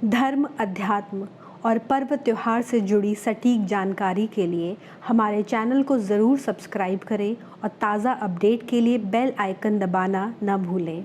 धर्म, अध्यात्म और पर्व त्योहार से जुड़ी सटीक जानकारी के लिए हमारे चैनल को ज़रूर सब्सक्राइब करें और ताज़ा अपडेट के लिए बेल आइकन दबाना न भूलें।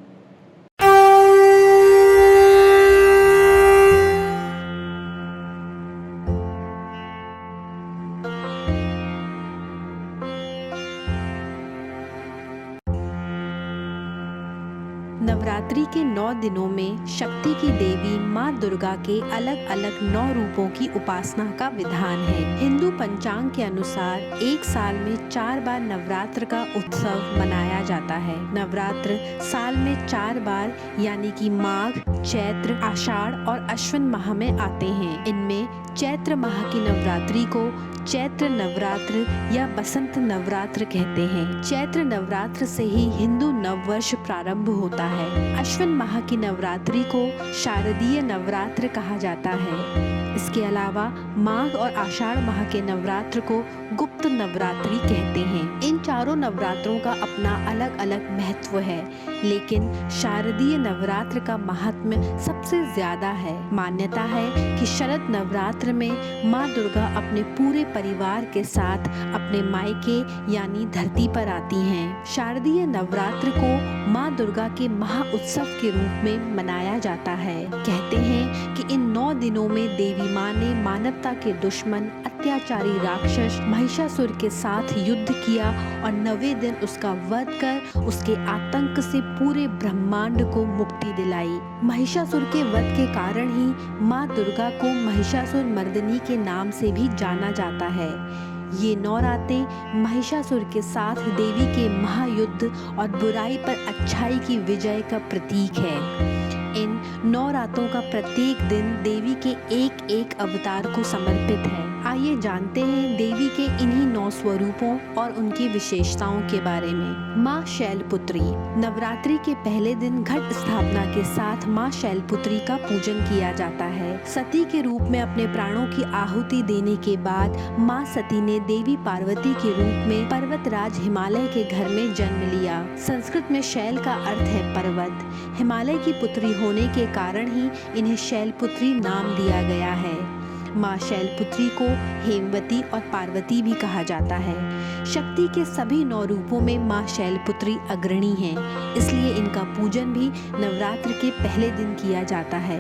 नवरात्रि के 9 दिनों में शक्ति की देवी माँ दुर्गा के अलग अलग 9 रूपों की उपासना का विधान है। हिंदू पंचांग के अनुसार एक साल में 4 बार नवरात्र का उत्सव मनाया जाता है। नवरात्र साल में 4 बार यानी कि माघ, चैत्र, आषाढ़ और अश्विन माह में आते हैं। इनमें चैत्र माह की नवरात्रि को चैत्र नवरात्र या बसंत नवरात्र कहते हैं। चैत्र नवरात्र से ही हिंदू नववर्ष प्रारंभ होता है। अश्विन माह की नवरात्रि को शारदीय नवरात्र कहा जाता है। इसके अलावा माघ और आषाढ़ माह के नवरात्र को गुप्त नवरात्रि कहते हैं। इन चारों नवरात्रों का अपना अलग अलग महत्व है, लेकिन शारदीय नवरात्र का महात्म्य सबसे ज्यादा है। मान्यता है कि शरद नवरात्र में माँ दुर्गा अपने पूरे परिवार के साथ अपने मायके यानी धरती पर आती हैं। शारदीय नवरात्र को माँ दुर्गा के महा उत्सव के रूप में मनाया जाता है। कहते हैं कि इन 9 दिनों में देवी माँ ने मानवता के दुश्मन अत्याचारी राक्षस महिषासुर के साथ युद्ध किया और 9वें दिन उसका वध कर उसके आतंक से पूरे ब्रह्मांड को मुक्ति दिलाई। महिषासुर के वध के कारण ही माँ दुर्गा को महिषासुर मर्दिनी के नाम से भी जाना जाता है। ये 9 रातें महिषासुर के साथ देवी के महायुद्ध और बुराई पर अच्छाई की विजय का प्रतीक है। इन 9 रातों का प्रत्येक दिन देवी के एक एक अवतार को समर्पित है। आइए जानते हैं देवी के इन्हीं 9 स्वरूपों और उनकी विशेषताओं के बारे में। माँ शैलपुत्री। नवरात्रि के पहले दिन घट स्थापना के साथ माँ शैलपुत्री का पूजन किया जाता है। सती के रूप में अपने प्राणों की आहुति देने के बाद माँ सती ने देवी पार्वती के रूप में पर्वतराज हिमालय के घर में जन्म लिया। संस्कृत में शैल का अर्थ है पर्वत। हिमालय की पुत्री होने के कारण ही इन्हें शैलपुत्री नाम दिया गया है। माँ शैलपुत्री को हेमवती और पार्वती भी कहा जाता है। शक्ति के सभी 9 रूपों में माँ शैलपुत्री अग्रणी हैं, इसलिए इनका पूजन भी नवरात्र के पहले दिन किया जाता है।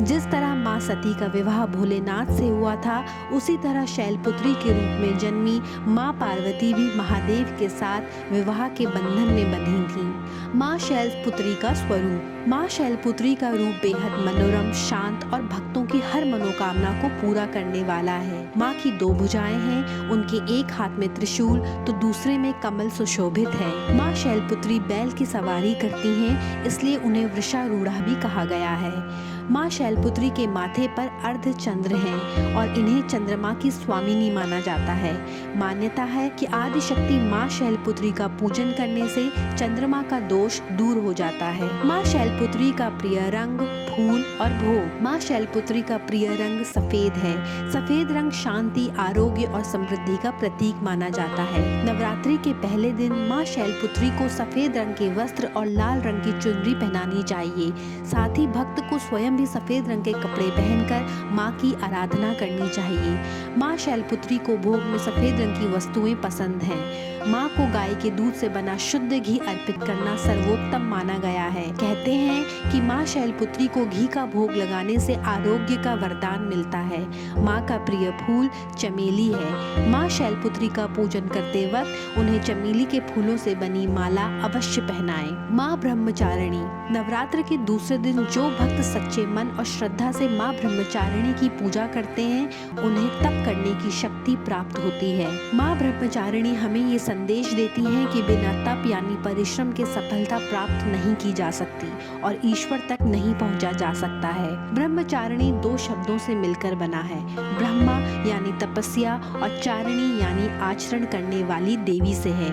जिस तरह माँ सती का विवाह भोलेनाथ से हुआ था, उसी तरह शैलपुत्री के रूप में जन्मी माँ पार्वती भी महादेव के साथ विवाह के बंधन में बंधी थीं। माँ शैलपुत्री का स्वरूप। माँ शैलपुत्री का रूप बेहद मनोरम, शांत और भक्तों की हर मनोकामना को पूरा करने वाला है। माँ की 2 भुजाएं हैं, उनके एक हाथ में त्रिशूल तो दूसरे में कमल सुशोभित है। माँ शैलपुत्री बैल की सवारी करती हैं, इसलिए उन्हें वृषारूढ़ा भी कहा गया है। माँ शैलपुत्री के माथे पर अर्ध चंद्र हैं और इन्हें चंद्रमा की स्वामिनी माना जाता है। मान्यता है कि आदि शक्ति माँ शैलपुत्री का पूजन करने से चंद्रमा का दोष दूर हो जाता है। माँ शैलपुत्री का प्रिय रंग फूल और भोग। माँ शैलपुत्री का प्रिय रंग सफेद है। सफेद रंग शांति, आरोग्य और समृद्धि का प्रतीक माना जाता है। नवरात्रि के पहले दिन माँ शैलपुत्री को सफेद रंग के वस्त्र और लाल रंग की चुनरी पहनानी चाहिए। साथ ही भक्त को स्वयं भी सफेद रंग के कपड़े पहनकर माँ की आराधना करनी चाहिए। माँ शैलपुत्री को भोग में सफेद रंग की वस्तुएं पसंद हैं। माँ को गाय के दूध से बना शुद्ध घी अर्पित करना सर्वोत्तम माना गया है। कहते हैं कि माँ शैलपुत्री को घी का भोग लगाने से आरोग्य का वरदान मिलता है। माँ का प्रिय फूल चमेली है। माँ शैलपुत्री का पूजन करते वक्त उन्हें चमेली के फूलों से बनी माला अवश्य पहनाएं। माँ ब्रह्मचारिणी। नवरात्र के दूसरे दिन जो भक्त सच्चे मन और श्रद्धा से माँ ब्रह्मचारिणी की पूजा करते हैं, उन्हें तप करने की शक्ति प्राप्त होती है। माँ ब्रह्मचारिणी हमें ये संदेश देती हैं कि बिना तप यानी परिश्रम के सफलता प्राप्त नहीं की जा सकती और ईश्वर तक नहीं पहुंचा जा सकता है। ब्रह्मचारिणी 2 शब्दों से मिलकर बना है। ब्रह्मा यानी तपस्या और चारिणी यानी आचरण करने वाली देवी से है।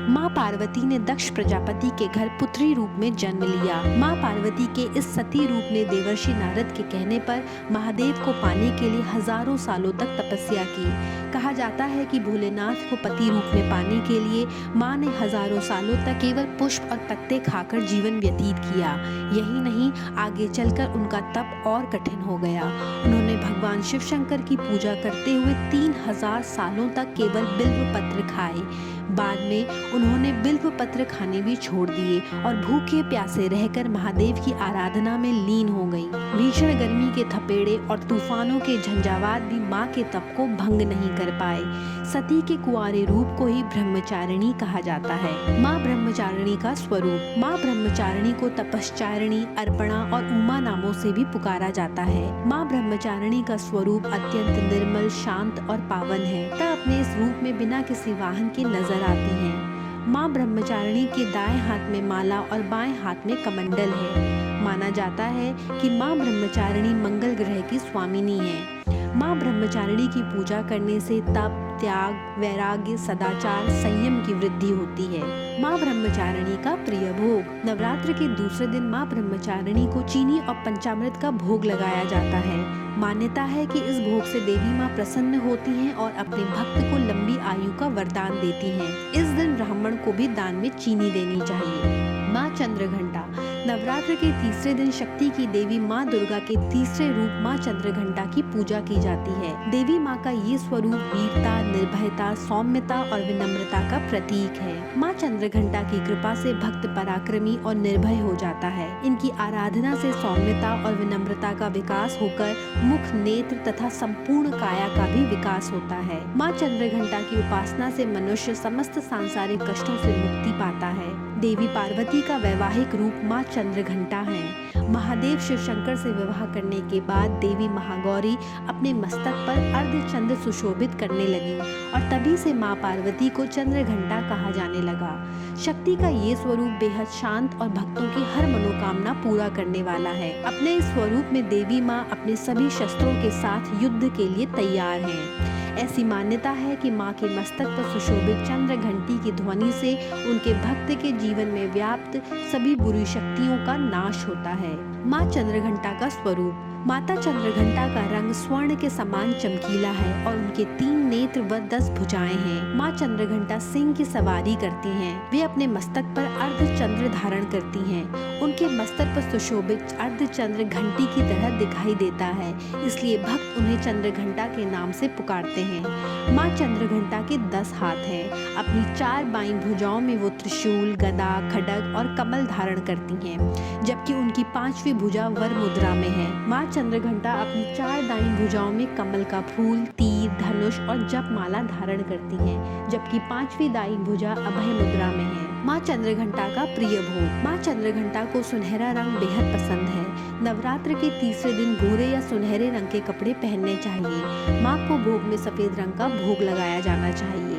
माँ पार्वती ने दक्ष प्रजापति के घर पुत्री रूप में जन्म लिया। माँ पार्वती के इस सती रूप ने देवर्षि नारद के कहने पर महादेव को पाने के लिए हजारों सालों तक तपस्या की। कहा जाता है कि भोलेनाथ को पति रूप में पाने के लिए माँ ने हजारों सालों तक केवल पुष्प और पत्ते खाकर जीवन व्यतीत किया। यही नहीं, आगे चलकर उनका तप और कठिन हो गया। उन्होंने भगवान शिव शंकर की पूजा करते हुए 3000 सालों तक केवल बिल्व पत्र खाए। बाद में उन्होंने बिल्व पत्र खाने भी छोड़ दिए और भूखे प्यासे रहकर महादेव की आराधना में लीन हो गई। भीषण गर्मी के थपेड़े और तूफानों के झंझावात भी माँ के तप को भंग नहीं कर पाए। सती के कुंवारे रूप को ही ब्रह्मचारिणी कहा जाता है। माँ ब्रह्मचारिणी का स्वरूप। माँ ब्रह्मचारिणी को तपश्चारिणी, अर्पणा और उमा नामों से भी पुकारा जाता है। माँ ब्रह्मचारिणी का स्वरूप अत्यंत निर्मल, शांत और पावन है तथा अपने इस रूप में बिना किसी वाहन के नजर आती हैं। माँ ब्रह्मचारिणी के दाएं हाथ में माला और बाएं हाथ में कमंडल है। माना जाता है कि माँ ब्रह्मचारिणी मंगल ग्रह की स्वामिनी है। माँ ब्रह्मचारिणी की पूजा करने से तप, त्याग, वैराग्य, सदाचार, संयम की वृद्धि होती है। माँ ब्रह्मचारिणी का प्रिय भोग। नवरात्र के दूसरे दिन माँ ब्रह्मचारिणी को चीनी और पंचामृत का भोग लगाया जाता है। मान्यता है कि इस भोग से देवी माँ प्रसन्न होती हैं और अपने भक्त को लंबी आयु का वरदान देती हैं। इस दिन ब्राह्मण को भी दान में चीनी देनी चाहिए। माँ चंद्रघंटा। नवरात्र के तीसरे दिन शक्ति की देवी माँ दुर्गा के तीसरे रूप माँ चंद्रघंटा की पूजा की जाती है। देवी माँ का ये स्वरूप वीरता, निर्भयता, सौम्यता और विनम्रता का प्रतीक है। माँ चंद्रघंटा की कृपा से भक्त पराक्रमी और निर्भय हो जाता है। इनकी आराधना से सौम्यता और विनम्रता का विकास होकर मुख, नेत्र तथा संपूर्ण काया का भी विकास होता है। माँ चंद्रघंटा की उपासना से मनुष्य समस्त सांसारिक कष्टों से मुक्ति पाता है। देवी पार्वती का वैवाहिक रूप माँ चंद्रघंटा है। महादेव शिव शंकर से विवाह करने के बाद देवी महागौरी अपने मस्तक पर अर्धचंद्र सुशोभित करने लगी और तभी से माँ पार्वती को चंद्रघंटा कहा जाने लगा। शक्ति का ये स्वरूप बेहद शांत और भक्तों की हर मनोकामना पूरा करने वाला है। अपने इस स्वरूप में देवी माँ अपने सभी शस्त्रों के साथ युद्ध के लिए तैयार हैं। ऐसी मान्यता है कि माँ के मस्तक पर सुशोभित चंद्र घंटी की ध्वनि से उनके भक्त के जीवन में व्याप्त सभी बुरी शक्तियों का नाश होता है। माँ चंद्रघंटा का स्वरूप। माता चंद्रघंटा का रंग स्वर्ण के समान चमकीला है और उनके 3 नेत्र व 10 भुजाएं हैं। माँ चंद्रघंटा सिंह की सवारी करती हैं। वे अपने मस्तक पर अर्धचंद्र धारण करती हैं। उनके मस्तक पर सुशोभित अर्धचंद्र घंटी की तरह दिखाई देता है, इसलिए भक्त उन्हें चंद्रघंटा के नाम से पुकारते हैं। माँ चंद्रघंटा के 10 हाथ हैं। अपनी 4 बाईं भुजाओं में वो त्रिशूल, गदा, खड्ग और कमल धारण करती हैं, जबकि उनकी 5वीं भुजा वर मुद्रा में है। माँ चंद्रघंटा अपनी 4 दाईं भुजाओं में कमल का फूल, तीर, धनुष और जप माला धारण करती हैं, जबकि 5वीं दाईं भुजा अभय मुद्रा में है। माँ चंद्रघंटा का प्रिय भोग। माँ चंद्रघंटा को सुनहरा रंग बेहद पसंद है। नवरात्र के तीसरे दिन भूरे या सुनहरे रंग के कपड़े पहनने चाहिए। माँ को भोग में सफेद रंग का भोग लगाया जाना चाहिए।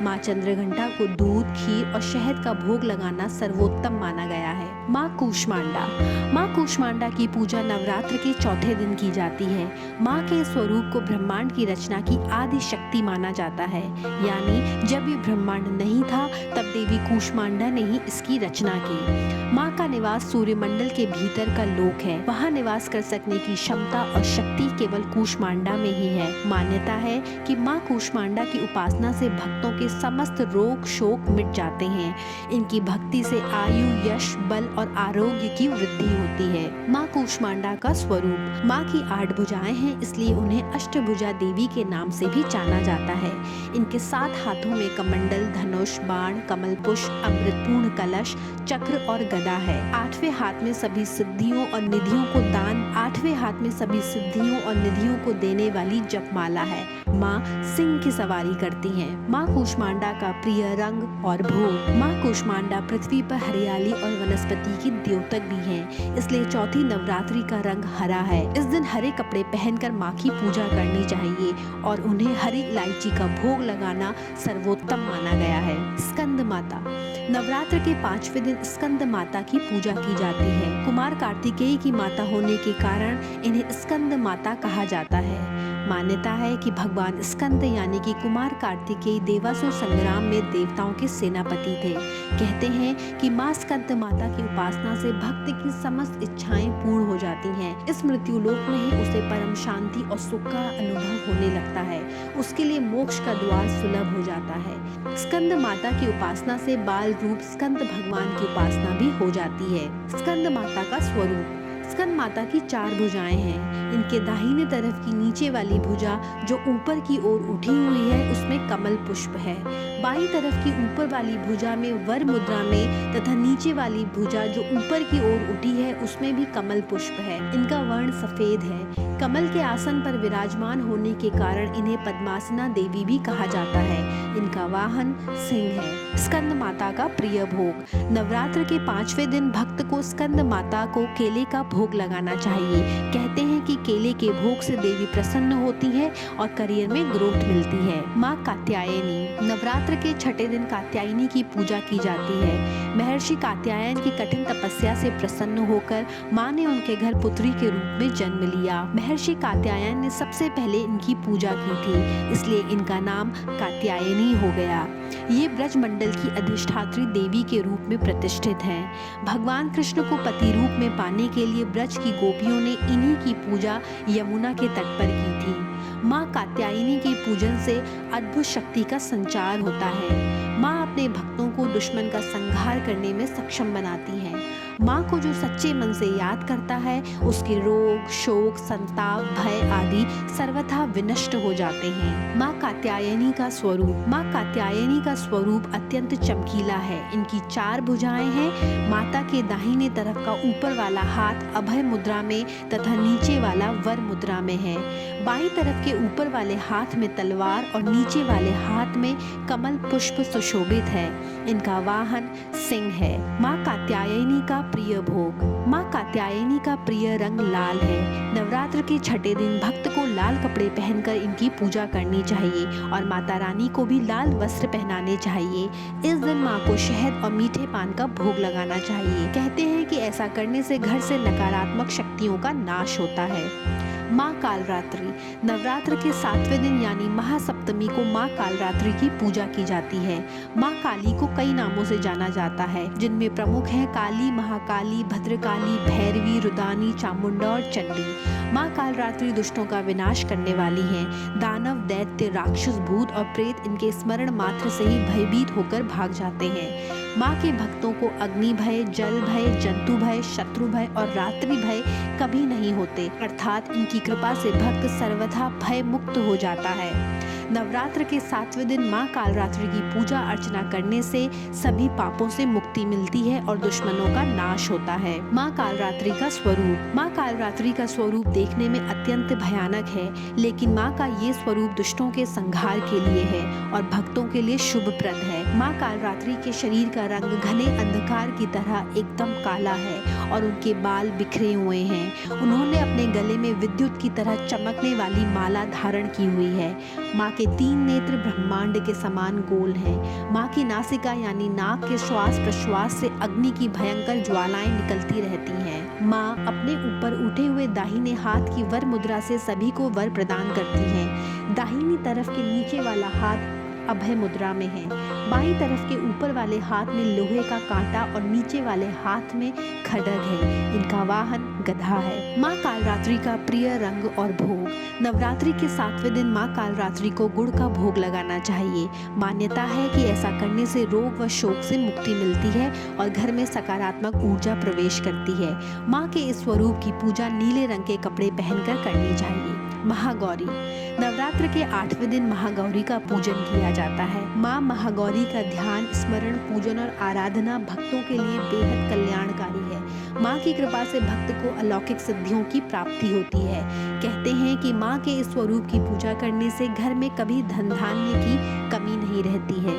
माँ चंद्रघंटा को दूध, खीर और शहद का भोग लगाना सर्वोत्तम माना गया है। माँ कूष्मांडा। माँ कूष्मांडा की पूजा नवरात्र के चौथे दिन की जाती है। माँ के स्वरूप को ब्रह्मांड की रचना की आदि शक्ति माना जाता है, यानी जब ये ब्रह्मांड नहीं था तब देवी कूष्मांडा ने ही इसकी रचना की। माँ का निवास सूर्यमंडल के भीतर का लोक है। वहाँ निवास कर सकने की क्षमता और शक्ति केवल कूष्मांडा में ही है। मान्यता है कि माँ कूष्मांडा की उपासना से भक्तों के समस्त रोग शोक मिट जाते हैं। इनकी भक्ति से आयु, यश, बल और आरोग्य की वृद्धि होती है। माँ कूष्मांडा का स्वरूप। माँ की 8 भुजाएं हैं, इसलिए उन्हें अष्टभुजा देवी के नाम से भी जाना जाता है। इनके 7 हाथों में कमंडल, धनुष, बाण, कमल पुष्प, अमृतपूर्ण कलश, चक्र और गदा है। 8वें हाथ में सभी सिद्धियों और निधियों को दान 8वें हाथ में सभी सिद्धियों और निधियों को देने वाली जपमाला है। माँ सिंह की सवारी करती हैं। माँ कूष्मांडा का प्रिय रंग और भोग। माँ कूष्मांडा पृथ्वी पर हरियाली और वनस्पति की द्योतक भी हैं, इसलिए चौथी नवरात्रि का रंग हरा है। इस दिन हरे कपड़े पहनकर माँ की पूजा करनी चाहिए और उन्हें हरी इलायची का भोग लगाना सर्वोत्तम माना गया है। स्कंद माता। नवरात्र के 5वें दिन स्कंद माता की पूजा की जाती है। कुमार कार्तिकेय की माता होने के कारण इन्हें स्कंद माता कहा जाता है। मान्यता है कि भगवान स्कंद यानी कि कुमार कार्तिकेय देवासुर संग्राम में देवताओं के सेनापति थे। कहते हैं कि माँ स्कंद माता की उपासना से भक्त की समस्त इच्छाएं पूर्ण हो जाती हैं। इस मृत्युलोक में ही उसे परम शांति और सुख का अनुभव होने लगता है। उसके लिए मोक्ष का द्वार सुलभ हो जाता है। स्कंद माता की उपासना से बाल रूप स्कंद भगवान की उपासना भी हो जाती है। स्कंद माता का स्वरूप। स्कंद माता की 4 भुजाएं हैं। इनके दाहिने तरफ की नीचे वाली भुजा जो ऊपर की ओर उठी हुई है उसमें कमल पुष्प है। बाईं तरफ की ऊपर वाली भुजा में वर मुद्रा में तथा नीचे वाली भुजा जो ऊपर की ओर उठी है उसमें भी कमल पुष्प है। इनका वर्ण सफेद है। कमल के आसन पर विराजमान होने के कारण इन्हें पद्मासना देवी भी कहा जाता है। इनका वाहन सिंह है। स्कंद माता का प्रिय भोग। नवरात्र के 5वें दिन भक्त को स्कंद माता को केले का भोग लगाना चाहिए। कहते हैं कि केले के भोग से देवी प्रसन्न होती है और करियर में ग्रोथ मिलती है। माँ कात्यायनी। नवरात्र के 6ठे दिन कात्यायनी की पूजा की जाती है। महर्षि कात्यायन की कठिन तपस्या से प्रसन्न होकर माँ ने उनके घर पुत्री के रूप में जन्म लिया। महर्षि कात्यायन ने सबसे पहले इनकी पूजा की थी, इसलिए इनका नाम कात्यायनी हो गया। ये ब्रजमंडल की अधिष्ठात्री देवी के रूप में प्रतिष्ठित हैं। भगवान कृष्ण को पति रूप में पाने के लिए ब्रज की गोपियों ने इन्हीं की पूजा यमुना के तट पर की थी। माँ कात्यायनी के पूजन से अद्भुत शक्ति का संचार होता है। माँ अपने भक्तों को दुश्मन का संहार करने में सक्षम बनाती हैं। माँ को जो सच्चे मन से याद करता है उसके रोग, शोक, संताप, भय आदि सर्वथा विनष्ट हो जाते हैं। माँ कात्यायनी का स्वरूप। माँ कात्यायनी का स्वरूप अत्यंत चमकीला है। इनकी 4 भुजाएं हैं। माता के दाहिने तरफ का ऊपर वाला हाथ अभय मुद्रा में तथा नीचे वाला वर मुद्रा में है। बाईं तरफ के ऊपर वाले हाथ में तलवार और नीचे वाले हाथ में कमल पुष्प सुशोभित है। इनका वाहन सिंह है। माँ कात्यायनी का प्रिय भोग। माँ कात्यायनी का प्रिय रंग लाल है। नवरात्र के 6ठे दिन भक्त को लाल कपड़े पहनकर इनकी पूजा करनी चाहिए और माता रानी को भी लाल वस्त्र पहनाने चाहिए। इस दिन माँ को शहद और मीठे पान का भोग लगाना चाहिए। कहते हैं कि ऐसा करने से घर से नकारात्मक शक्तियों का नाश होता है। माँ कालरात्रि। नवरात्र के 7वें दिन यानी महासप्तमी को माँ कालरात्रि की पूजा की जाती है। माँ काली को कई नामों से जाना जाता है, जिनमें प्रमुख हैं काली, महाकाली, भद्रकाली, भैरवी, रुदानी, चामुंडा और चंडी। माँ कालरात्रि दुष्टों का विनाश करने वाली हैं। दानव, दैत्य, राक्षस, भूत और प्रेत इनके स्मरण मात्र से ही भयभीत होकर भाग जाते हैं। माँ के भक्तों को अग्नि भय, जल भय, जंतु भय, शत्रु भय और रात्रि भय कभी नहीं होते, अर्थात इनकी कृपा से भक्त सर्वथा भय मुक्त हो जाता है। नवरात्र के 7वें दिन माँ कालरात्रि की पूजा अर्चना करने से सभी पापों से मुक्ति मिलती है और दुश्मनों का नाश होता है। माँ कालरात्रि का स्वरूप। माँ कालरात्रि का स्वरूप देखने में अत्यंत भयानक है, लेकिन माँ का ये स्वरूप दुष्टों के संहार के लिए है और भक्तों के लिए शुभप्रद है। माँ कालरात्रि के शरीर का रंग घने अंधकार की तरह एकदम काला है और उनके बाल बिखरे हुए हैं। उन्होंने अपने गले में विद्युत की तरह चमकने वाली माला धारण की हुई है। माँ के 3 नेत्र ब्रह्मांड के समान गोल हैं। माँ की नासिका यानी नाक के श्वास प्रश्वास से अग्नि की भयंकर ज्वालाएं निकलती रहती हैं। माँ अपने ऊपर उठे हुए दाहिने हाथ की वर मुद्रा से सभी को वर प्रदान करती हैं। दाहिनी तरफ के नीचे वाला हाथ अभय मुद्रा में है। बाईं तरफ के ऊपर वाले हाथ में लोहे का कांटा और नीचे वाले हाथ में खड्ग है। इनका वाहन गधा है। माँ कालरात्रि का प्रिय रंग और भोग। नवरात्रि के 7वें दिन माँ कालरात्रि को गुड़ का भोग लगाना चाहिए। मान्यता है कि ऐसा करने से रोग व शोक से मुक्ति मिलती है और घर में सकारात्मक ऊर्जा प्रवेश करती है। माँ के इस स्वरूप की पूजा नीले रंग के कपड़े पहनकर करनी चाहिए। महागौरी। नवरात्र के 8वें दिन महागौरी का पूजन किया जाता है। माँ महागौरी का ध्यान, स्मरण, पूजन और आराधना भक्तों के लिए बेहद कल्याणकारी है। माँ की कृपा से भक्त को अलौकिक सिद्धियों की प्राप्ति होती है। कहते हैं कि माँ के इस स्वरूप की पूजा करने से घर में कभी धन धान्य की कमी नहीं रहती है।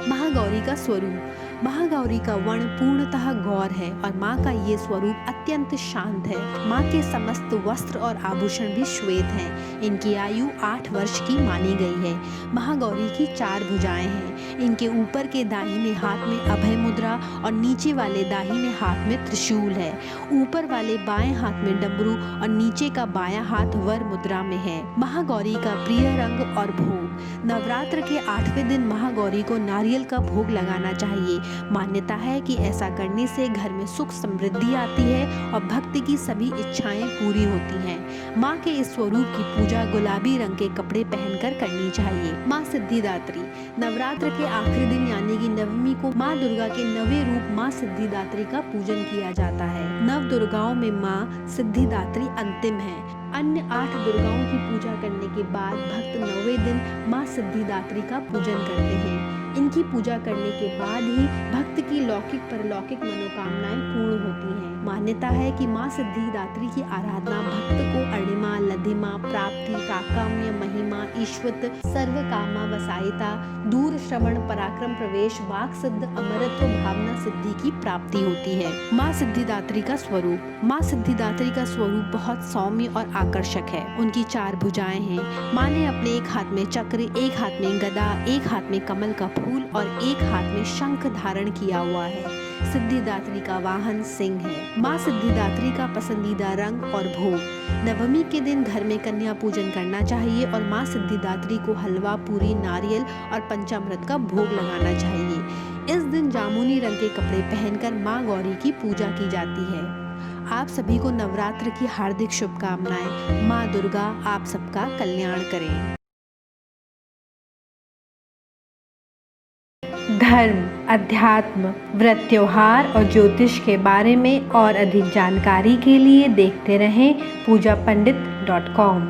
महागौरी का स्वरूप। महागौरी का वर्ण पूर्णतः गौर है और माँ का ये स्वरूप अत्यंत शांत है। माँ के समस्त वस्त्र और आभूषण भी श्वेत हैं। इनकी आयु 8 वर्ष की मानी गई है। महागौरी की 4 भुजाएं हैं। इनके ऊपर के दाहिने हाथ में अभय मुद्रा और नीचे वाले दाहिने हाथ में त्रिशूल है। ऊपर वाले बाएं हाथ में डमरू और नीचे का बायां हाथ वर मुद्रा में है। महागौरी का प्रिय रंग और भोग। नवरात्र के 8वें दिन महागौरी को नारियल का भोग लगाना चाहिए। मान्यता है कि ऐसा करने से घर में सुख समृद्धि आती है और भक्ति की सभी इच्छाएं पूरी होती हैं। माँ के इस स्वरूप की पूजा गुलाबी रंग के कपड़े पहनकर करनी चाहिए। माँ सिद्धिदात्री। नवरात्र के आखिरी दिन यानी कि नवमी को माँ दुर्गा के 9वें रूप माँ सिद्धिदात्री का पूजन किया जाता है। नव दुर्गाओं में माँ सिद्धिदात्री अंतिम है। अन्य 8 दुर्गाओं की पूजा करने के बाद भक्त 9वें दिन माँ सिद्धिदात्री का पूजन करते हैं। इनकी पूजा करने के बाद ही भक्त की लौकिक परलौकिक मनोकामनाएं पूर्ण होती हैं। मान्यता है कि माँ सिद्धिदात्री की आराधना भक्त को अणिमा, लधिमा, प्राप्ति, प्राकाम्य, महिमा, ईश्वत, सर्वकामा वसायिता, दूर श्रवण, पराक्रम प्रवेश, वाक सिद्ध, अमरत्व, भावना सिद्धि की प्राप्ति होती है। माँ सिद्धिदात्री का स्वरूप। माँ सिद्धिदात्री का स्वरूप बहुत सौम्य और आकर्षक है। उनकी 4 भुजाएं हैं। माँ ने अपने एक हाथ में चक्र, एक हाथ में गदा, एक हाथ में कमल का फूल और एक हाथ में शंख धारण किया हुआ है। सिद्धिदात्री का वाहन सिंह है। माँ सिद्धिदात्री का पसंदीदा रंग और भोग। नवमी के दिन घर में कन्या पूजन करना चाहिए और माँ सिद्धिदात्री को हलवा, पूरी, नारियल और पंचामृत का भोग लगाना चाहिए। इस दिन जामुनी रंग के कपड़े पहनकर माँ गौरी की पूजा की जाती है। आप सभी को नवरात्र की हार्दिक शुभकामनाएं। माँ दुर्गा आप सबका कल्याण करें। धर्म, अध्यात्म, व्रत, त्योहार और ज्योतिष के बारे में और अधिक जानकारी के लिए देखते रहें पूजापंडित.com।